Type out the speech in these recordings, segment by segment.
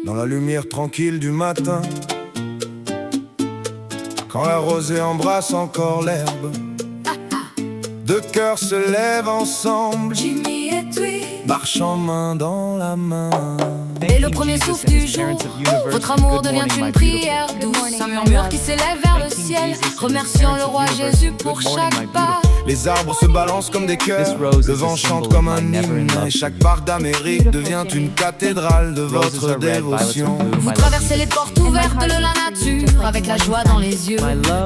Dans la lumière tranquille du matin, quand la rosée embrasse encore l'herbe, deux cœurs se lèvent ensemble, Jimmy et Twee, marchant main dans la main. et le premier souffle du jour, votre amour devient une prière douce, un murmure qui s'élève vers le ciel, remerciant le roi Jésus pour chaque pas. Les arbres se balancent comme des cœurs, le vent chante comme un hymne, et chaque parc d'Amérique devient une cathédrale de votre dévotion. Vous traversez les portes ouvertes de la nature, avec la joie dans les yeux,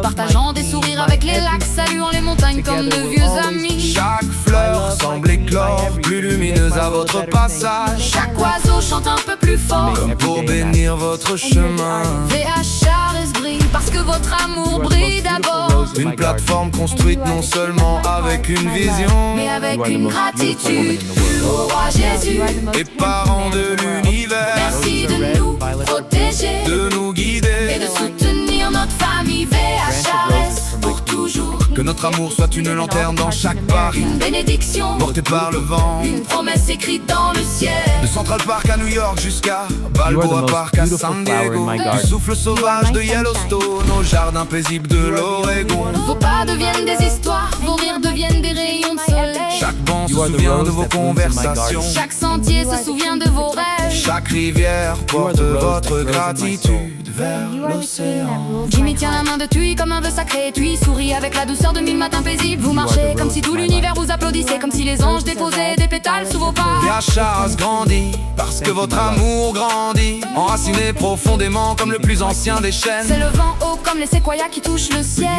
partageant des sourires avec les lacs, saluant les montagnes comme de vieux amis. Chaque fleur semble éclore, plus lumineuse à votre passage, Chaque oiseau chante un peu plus fort, comme pour bénir votre chemin. VHRS brille parce que votre amour brille d'abord, Une plateforme construite non seulement avec une vision, mais avec une gratitude au roi Jésus. et parents de l'univers, Merci de nous protéger de nous et guider. de soutenir notre famille VHRS pour toujours. Que notre amour soit une lanterne dans chaque pas, Une bénédiction, portée par le vent. une promesse écrite dans le ciel. De Central Park à New York jusqu'à Balboa Park à San Diego, du souffle sauvage de Yellowstone au jardin paisible de l'Oregon. Vos pas deviennent des histoires, vos rires deviennent des rayons de soleil. Chaque banc se souvient de vos conversations, Chaque sentier se souvient de vos rêves. chaque rivière porte votre gratitude vers l'océan. Jimmy tient la main de Twee comme un vœu sacré. Twee sourit avec la douceur de mille matins paisibles. Vous marchez comme si tout l'univers vous applaudissait, comme si les anges déposaient des pétales sous vos pas. VHRS grandit parce que votre amour grandit, enraciné profondément comme le plus ancien des chênes. C'est le vent haut comme les séquoias qui touchent le ciel.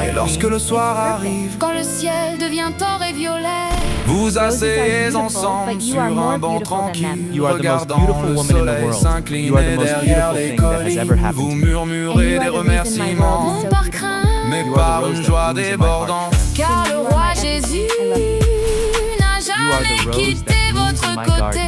Et lorsque le soir arrive, Quand le ciel devient or et violet, vous vous asseyez ensemble sur un banc tranquille, regardant le soleil s'incliner derrière les collines. Vous murmurez des remerciements, non par crainte, mais par une joie débordante. car le roi Jésus n'a jamais quitté votre côté.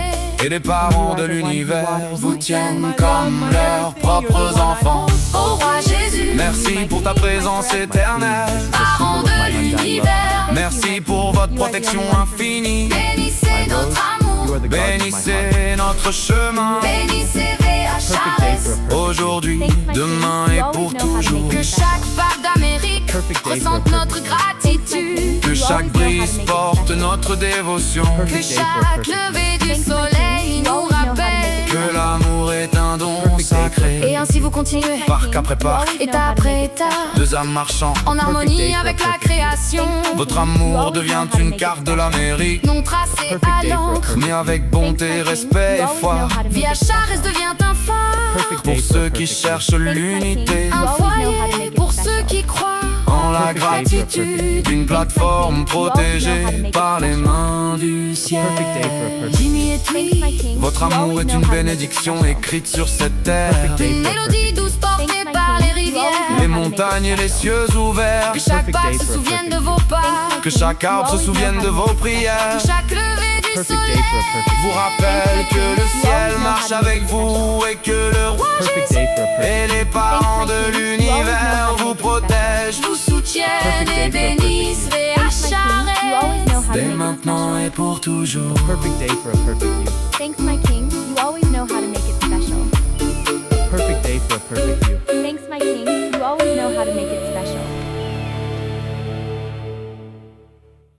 Et les parents de l'univers vous tiennent comme leurs propres enfants. Au roi Jésus, Merci pour ta présence éternelle, parents de l'univers, merci pour votre protection infinie. bénissez notre amour, Bénissez notre chemin, bénissez VHRS. aujourd'hui, demain et pour toujours. Que chaque part d'Amérique ressente notre gratitude, Que chaque brise porte notre dévotion. que chaque lever du soleil nous rappelle. Que l'amour est un don sacré. Et ainsi vous continuez, Parc après parc, étape après étape, deux âmes marchant. en harmonie avec la création. Votre amour devient une carte de l'Amérique, Non tracé à l'encre, mais avec bonté, respect et foi. VHRS devient un phare, Pour ceux qui cherchent l'unité, un foyer pour ceux qui croient. en la gratitude, une plateforme protégée par les mains du ciel. Jimmy et Twee, Votre amour est une bénédiction écrite sur cette terre. une mélodie douce portée par les rivières. Les montagnes et les cieux ouverts, Que chaque pas se souvienne de vos pas, que chaque arbre se souvienne de vos prières. que chaque lever du soleil Vous rappelle que le ciel marche avec vous et que le roi Jésus et les parents de l'univers vous protègent vous soutiennent et bénissent VHRS. dès maintenant et pour toujours. Perfect day for a perfect you. Thanks, my king. You always know how to make it special. Perfect day for a perfect you. Thanks, my king. You always know how to make it special.